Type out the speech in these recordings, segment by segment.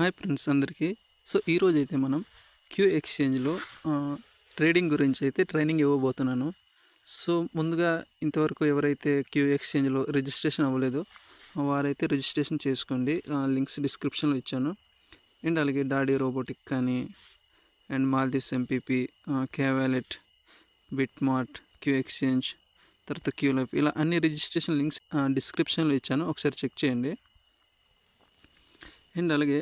Hi friends అందరికీ. So ఈరోజైతే మనం క్యూ ఎక్స్చేంజ్లో ట్రేడింగ్ గురించి అయితే ట్రైనింగ్ ఇవ్వబోతున్నాను. సో ముందుగా ఇంతవరకు ఎవరైతే క్యూ ఎక్స్చేంజ్లో రిజిస్ట్రేషన్ అవ్వలేదో వారైతే రిజిస్ట్రేషన్ చేసుకోండి. లింక్స్ డిస్క్రిప్షన్లో ఇచ్చాను. అండ్ అలాగే డాడీ రోబోటిక్ కానీ అండ్ మాల్దీవ్స్ ఎంపీపీ, కే వ్యాలెట్, బిట్మార్ట్, క్యూ ఎక్స్చేంజ్, తర్వాత క్యూ లైఫ్, ఇలా అన్ని రిజిస్ట్రేషన్ లింక్స్ డిస్క్రిప్షన్లో ఇచ్చాను. ఒకసారి చెక్ చేయండి. అండ్ అలాగే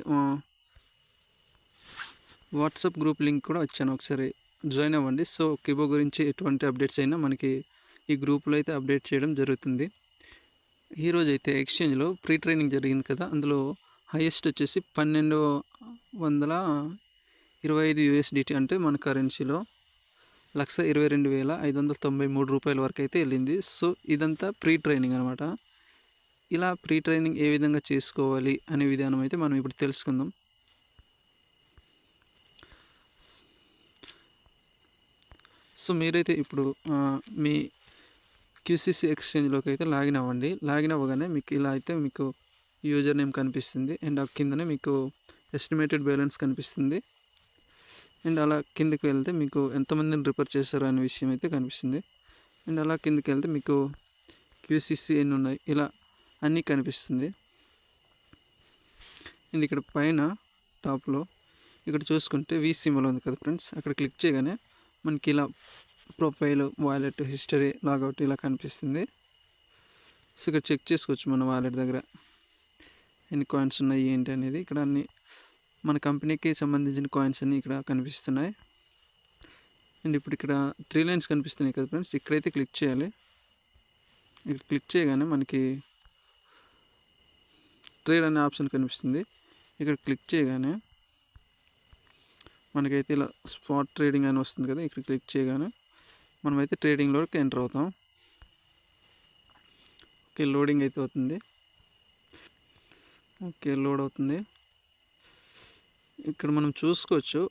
వాట్సాప్ గ్రూప్ లింక్ కూడా వచ్చాను, ఒకసారి జాయిన్ అవ్వండి. సో కిబో గురించి ఎటువంటి అప్డేట్స్ అయినా మనకి ఈ గ్రూప్లో అయితే అప్డేట్ చేయడం జరుగుతుంది. ఈరోజు అయితే ఎక్స్చేంజ్లో ఫ్రీ ట్రైనింగ్ జరిగింది కదా, అందులో హైయెస్ట్ వచ్చేసి 1225 USDT, అంటే మన కరెన్సీలో 122,593 రూపాయల వరకు అయితే వెళ్ళింది. సో ఇదంతా ప్రీ ట్రైనింగ్ అనమాట. ఇలా ప్రీ ట్రైనింగ్ ఏ విధంగా చేసుకోవాలి అనే విధానం అయితే మనం ఇప్పుడు తెలుసుకుందాం. సో మీరైతే ఇప్పుడు మీ QCC ఎక్స్చేంజ్లోకి అయితే లాగిన్ అవ్వండి. లాగిన్ అవ్వగానే మీకు ఇలా అయితే మీకు యూజర్ నేమ్ కనిపిస్తుంది. అండ్ ఆ కిందనే మీకు ఎస్టిమేటెడ్ బ్యాలెన్స్ కనిపిస్తుంది. అండ్ అలా కిందకి వెళ్తే మీకు ఎంతమందిని రిఫర్ చేశారు అనే విషయం అయితే కనిపిస్తుంది. అండ్ అలా కిందకి వెళ్తే మీకు QCC ఎన్ని ఉన్నాయి ఇలా అన్నీ కనిపిస్తుంది. అండ్ ఇక్కడ పైన టాప్లో ఇక్కడ చూసుకుంటే వి సింబల్ ఉంది కదా ఫ్రెండ్స్, అక్కడ క్లిక్ చేయగానే మనకి ఇలా ప్రొఫైల్, వాలెట్, హిస్టరీ, లాగౌట్ ఇలా కనిపిస్తుంది. సో ఇక్కడ చెక్ చేసుకోవచ్చు మన వాలెట్ దగ్గర ఎన్ని కాయిన్స్ ఉన్నాయి ఏంటి అనేది. ఇక్కడ అన్ని మన కంపెనీకి సంబంధించిన కాయిన్స్ అన్నీ ఇక్కడ కనిపిస్తున్నాయి. అండ్ ఇప్పుడు ఇక్కడ 3 లైన్స్ కనిపిస్తున్నాయి కదా ఫ్రెండ్స్, ఇక్కడైతే క్లిక్ చేయాలి. ఇక్కడ క్లిక్ చేయగానే మనకి ట్రేడ్ అనే ఆప్షన్ కనిపిస్తుంది. ఇక్కడ క్లిక్ చేయగానే మనకైతే ఇలా స్పాట్ ట్రేడింగ్ అని వస్తుంది కదా, ఇక్కడ క్లిక్ చేయగానే మనమైతే ట్రేడింగ్లోకి ఎంటర్ అవుతాం. ఓకే, లోడింగ్ అయితే అవుతుంది. ఓకే, లోడ్ అవుతుంది. ఇక్కడ మనం చూసుకోవచ్చు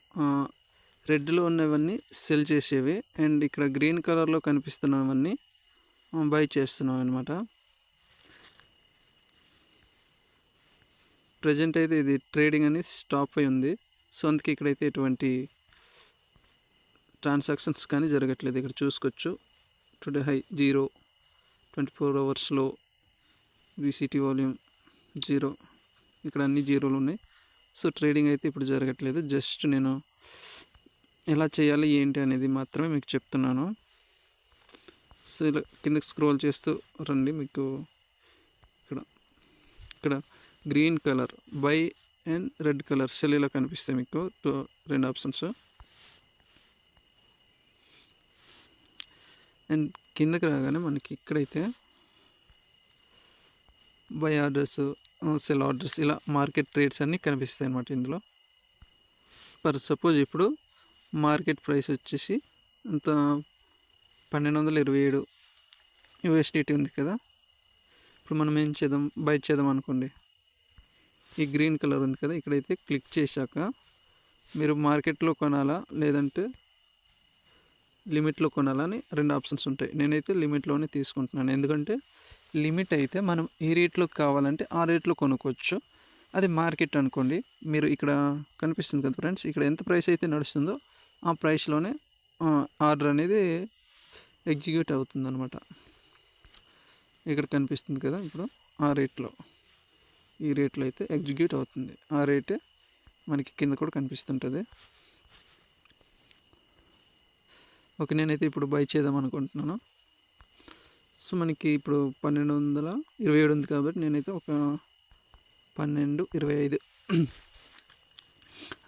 రెడ్లో ఉన్నవన్నీ సెల్ చేసేవి, అండ్ ఇక్కడ గ్రీన్ కలర్లో కనిపిస్తున్నవన్నీ బై చేస్తున్నాం అనమాట. ప్రజెంట్ అయితే ఇది ట్రేడింగ్ అని స్టాప్ అయి ఉంది. సో అందుకే ఇక్కడైతే ఎటువంటి ట్రాన్సాక్షన్స్ కానీ జరగట్లేదు. ఇక్కడ చూసుకోవచ్చు టుడే హై 0, 24 అవర్స్లో VCT వాల్యూమ్ 0, ఇక్కడ అన్ని జీరోలు ఉన్నాయి. సో ట్రేడింగ్ అయితే ఇప్పుడు జరగట్లేదు. జస్ట్ నేను ఎలా చేయాలి ఏంటి అనేది మాత్రమే మీకు చెప్తున్నాను. సో ఇలా కిందకి స్క్రోల్ చేస్తూ రండి. మీకు ఇక్కడ green colour by and red colour cell ఇలా కనిపిస్తాయి మీకు 2 ఆప్షన్స్. అండ్ కిందకి రాగానే మనకి ఇక్కడైతే బై ఆర్డర్స్, సెల్ ఆర్డర్స్, ఇలా మార్కెట్ ట్రేడ్స్ అన్నీ కనిపిస్తాయి అన్నమాట ఇందులో. ఫర్ సపోజ్ ఇప్పుడు మార్కెట్ ప్రైస్ వచ్చేసి అంత 1227 USDT ఉంది కదా. ఇప్పుడు మనం ఏం చేద్దాం, బై చేద్దాం అనుకోండి. ఈ గ్రీన్ కలర్ ఉంది కదా, ఇక్కడైతే క్లిక్ చేశాక మీరు మార్కెట్లో కొనాలా లేదంటే లిమిట్లో కొనాలా అని 2 ఆప్షన్స్ ఉంటాయి. నేనైతే లిమిట్లోనే తీసుకుంటున్నాను, ఎందుకంటే లిమిట్ అయితే మనం ఏ రేట్లో కావాలంటే ఆ రేట్లో కొనుక్కోవచ్చు. అది మార్కెట్ అనుకోండి, మీరు ఇక్కడ కనిపిస్తుంది కదా ఫ్రెండ్స్, ఇక్కడ ఎంత ప్రైస్ అయితే నడుస్తుందో ఆ ప్రైస్లోనే ఆర్డర్ అనేది ఎగ్జిక్యూట్ అవుతుంది అనమాట. ఇక్కడ కనిపిస్తుంది కదా, ఇప్పుడు ఆ రేట్లో, ఈ రేట్లో అయితే ఎగ్జిక్యూట్ అవుతుంది. ఆ రేటే మనకి కింద కూడా కనిపిస్తుంటుంది. ఓకే, నేనైతే ఇప్పుడు బై చేద్దాం అనుకుంటున్నాను. సో మనకి ఇప్పుడు 1227 ఉంది కాబట్టి నేనైతే ఒక 1225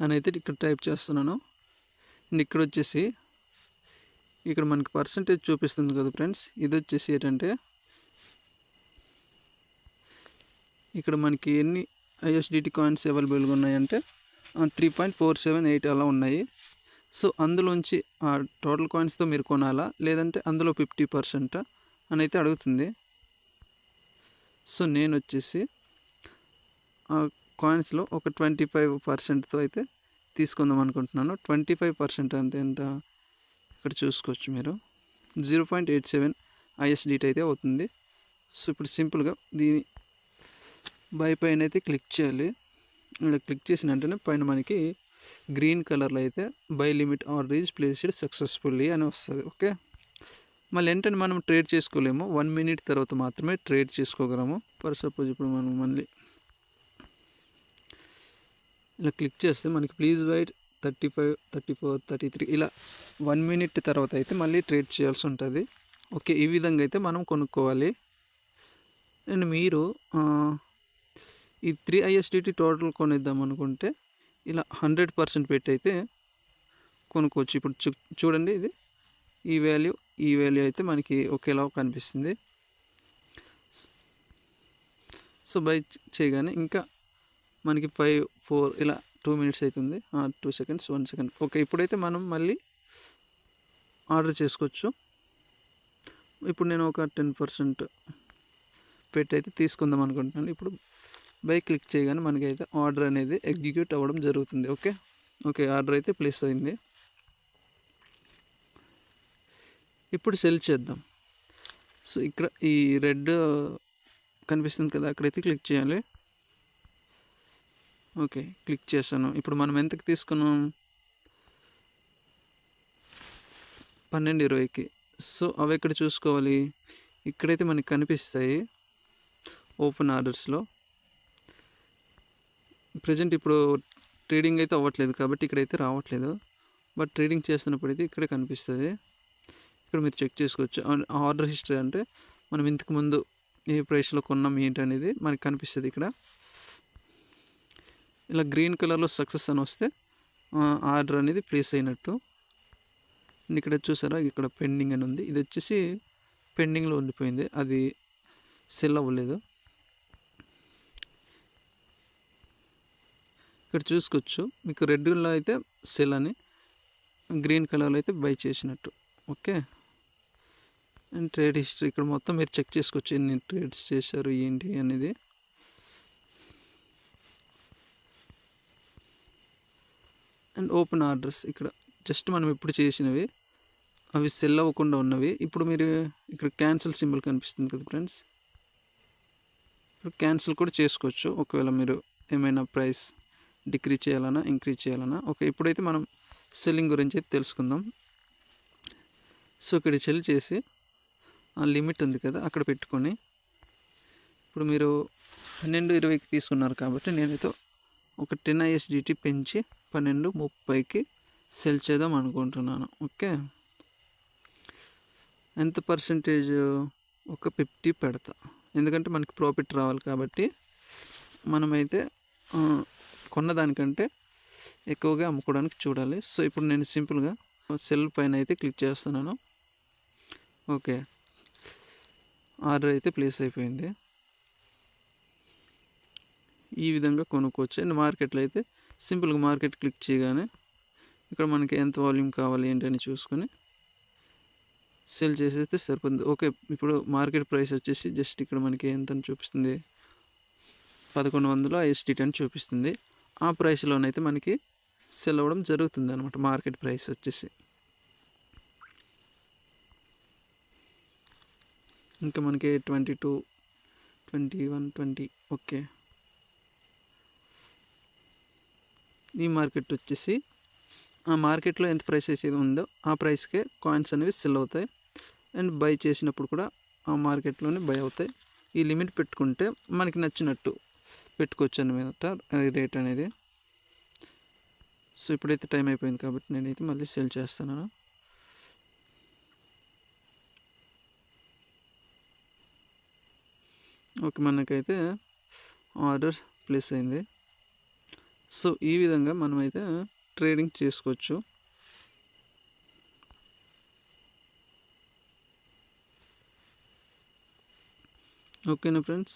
అని అయితే ఇక్కడ టైప్ చేస్తున్నాను. అండ్ ఇక్కడ వచ్చేసి ఇక్కడ మనకి పర్సంటేజ్ చూపిస్తుంది కదా ఫ్రెండ్స్, ఇది వచ్చేసి ఏంటంటే ఇక్కడ మనకి ఎన్ని USDT కాయిన్స్ అవైలబుల్గా ఉన్నాయంటే 3.478 అలా ఉన్నాయి. సో అందులోంచి ఆ టోటల్ కాయిన్స్తో మీరు కొనాలా లేదంటే అందులో 50% అని అయితే అడుగుతుంది. సో నేను వచ్చేసి ఆ కాయిన్స్లో ఒక 25%తో అయితే తీసుకుందాం అనుకుంటున్నాను. 25% అంటే ఎంత ఇక్కడ చూసుకోవచ్చు మీరు, 0.87 USDT అయితే అవుతుంది. సో ఇప్పుడు సింపుల్గా దీని బై పైన అయితే క్లిక్ చేయాలి. ఇలా క్లిక్ చేసిన వెంటనే పైన మనకి గ్రీన్ కలర్లో అయితే by limit order is placed successfully అని వస్తుంది. ఓకే, మళ్ళీ వెంటనే మనం ట్రేడ్ చేసుకోలేము, 1 మినిట్ తర్వాత మాత్రమే ట్రేడ్ చేసుకోగలము. ఫర్ సపోజ్ ఇప్పుడు మనం మళ్ళీ ఇలా క్లిక్ చేస్తే మనకి ప్లీజ్ వెయిట్ 35, 34, 33 ఇలా 1 మినిట్ తర్వాత అయితే మళ్ళీ ట్రేడ్ చేయాల్సి ఉంటుంది. ఓకే, ఈ విధంగా అయితే మనం కొనుక్కోవాలి. అండ్ మీరు ఈ 3 ISDT టోటల్ కొనిద్దాం అనుకుంటే ఇలా 100% పెట్టి అయితే కొనుక్కోవచ్చు. ఇప్పుడు చూడండి, ఇది ఈ వాల్యూ అయితే మనకి ఒకేలా కనిపిస్తుంది. సో బై చేయగానే ఇంకా మనకి 5, 4 ఇలా 2 మినిట్స్ అవుతుంది, 2 సెకండ్స్, 1 సెకండ్. ఓకే, ఇప్పుడైతే మనం మళ్ళీ ఆర్డర్ చేసుకోవచ్చు. ఇప్పుడు నేను ఒక 10% పెట్టి అయితే తీసుకుందాం అనుకుంటున్నాను. ఇప్పుడు బై క్లిక్ చేయగానే మనకైతే ఆర్డర్ అనేది ఎగ్జిక్యూట్ అవ్వడం జరుగుతుంది. ఓకే, ఆర్డర్ అయితే ప్లేస్ అయింది. ఇప్పుడు సెల్ చేద్దాం. సో ఇక్కడ ఈ రెడ్ కనిపిస్తుంది కదా, అక్కడైతే క్లిక్ చేయాలి. ఓకే, క్లిక్ చేశాను. ఇప్పుడు మనం ఎంతకి తీసుకున్నాం, 12.20కి. సో అవి ఎక్కడ చూసుకోవాలి, ఇక్కడైతే మనకి కనిపిస్తాయి ఓపెన్ ఆర్డర్స్లో. ప్రజెంట్ ఇప్పుడు ట్రేడింగ్ అయితే అవ్వట్లేదు కాబట్టి ఇక్కడైతే రావట్లేదు, బట్ ట్రేడింగ్ చేస్తున్నప్పుడు అయితే ఇక్కడే కనిపిస్తుంది. ఇక్కడ మీరు చెక్ చేసుకోవచ్చు. ఆర్డర్ హిస్టరీ అంటే మనం ఇంతకు ముందు ఏ ప్రైస్లో కొన్నాం ఏంటి అనేది మనకి కనిపిస్తుంది. ఇక్కడ ఇలా గ్రీన్ కలర్లో సక్సెస్ అని వస్తే ఆర్డర్ అనేది ప్లేస్ అయినట్టు. ఇక్కడ చూసారా, ఇక్కడ పెండింగ్ అని ఉంది, ఇది వచ్చేసి పెండింగ్లో ఉండిపోయింది, అది సెల్ అవ్వలేదు. ఇక్కడ చూసుకోవచ్చు, మీకు రెడ్లో అయితే సెల్ అని, గ్రీన్ కలర్లో అయితే బై చేసినట్టు. ఓకే, అండ్ ట్రేడ్ హిస్టరీ ఇక్కడ మొత్తం మీరు చెక్ చేసుకోవచ్చు, ఎన్ని ట్రేడ్స్ చేశారు ఏంటి అనేది. అండ్ ఓపెన్ ఆర్డర్స్ ఇక్కడ జస్ట్ మనం ఇప్పుడు చేసినవి, అవి సెల్ అవ్వకుండా ఉన్నవి. ఇప్పుడు మీరు ఇక్కడ క్యాన్సిల్ సింబల్ కనిపిస్తుంది కదా ఫ్రెండ్స్, ఇప్పుడు క్యాన్సిల్ కూడా చేసుకోవచ్చు ఒకవేళ మీరు ఏమైనా ప్రైస్ డిక్రీజ్ చేయాలన్నా ఇంక్రీజ్ చేయాలన్నా. ఓకే, ఇప్పుడైతే మనం సెల్లింగ్ గురించి అయితే తెలుసుకుందాం. సో ఇక్కడ సెల్ చేసి ఆ లిమిట్ ఉంది కదా అక్కడ పెట్టుకొని, ఇప్పుడు మీరు 12.20కి తీసుకున్నారు కాబట్టి నేనైతే ఒక 10 ISDT పెంచి 12.30కి సెల్ చేద్దాం అనుకుంటున్నాను. ఓకే, ఎంత పర్సంటేజ్, ఒక 50 పెడతా, ఎందుకంటే మనకి ప్రాఫిట్ రావాలి కాబట్టి. మనమైతే కొన్నదానికంటే ఎక్కువగా అమ్ముకోవడానికి చూడాలి. సో ఇప్పుడు నేను సింపుల్గా సెల్ పైన అయితే క్లిక్ చేస్తున్నాను. ఓకే, ఆర్డర్ అయితే ప్లేస్ అయిపోయింది. ఈ విధంగా కొనుక్కోవచ్చు. అండ్ మార్కెట్లో అయితే సింపుల్గా మార్కెట్ క్లిక్ చేయగానే ఇక్కడ మనకి ఎంత వాల్యూమ్ కావాలి ఏంటని చూసుకొని సెల్ చేసేస్తే సరిపోతుంది. ఓకే, ఇప్పుడు మార్కెట్ ప్రైస్ వచ్చేసి జస్ట్ ఇక్కడ మనకి ఎంత చూపిస్తుంది, 1100 ISDT అని చూపిస్తుంది. ఆ ప్రైస్లోనైతే మనకి సెల్ అవ్వడం జరుగుతుంది అనమాట, మార్కెట్ ప్రైస్ వచ్చేసి. ఇంకా మనకి 22, 21, 20. ఓకే, ఈ మార్కెట్ వచ్చేసి ఆ మార్కెట్లో ఎంత ప్రైస్ అయితే ఉందో ఆ ప్రైస్కే కాయిన్స్ అనేవి సెల్ అవుతాయి. అండ్ బై చేసినప్పుడు కూడా ఆ మార్కెట్లోనే బై అవుతాయి. ఈ లిమిట్ పెట్టుకుంటే మనకి నచ్చినట్టు పెట్టుకోవచ్చు అనమాట రేట్ అనేది. సో ఇప్పుడైతే టైం అయిపోయింది కాబట్టి నేనైతే మళ్ళీ సెల్ చేస్తున్నాను. ఓకే, మనకైతే ఆర్డర్ ప్లేస్ అయింది. సో ఈ విధంగా మనమైతే ట్రేడింగ్ చేసుకోవచ్చు. ఓకేనా ఫ్రెండ్స్,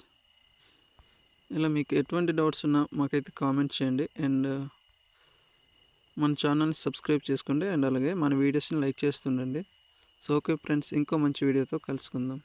ఇలా మీకు ఎటువంటి డౌట్స్ ఉన్నా మాకైతే కామెంట్ చేయండి. అండ్ మన ఛానల్ని సబ్స్క్రైబ్ చేసుకోండి. అండ్ అలాగే మన వీడియోస్ని లైక్ చేస్తుండండి. సో ఓకే ఫ్రెండ్స్, ఇంకో మంచి వీడియోతో కలుసుకుందాం.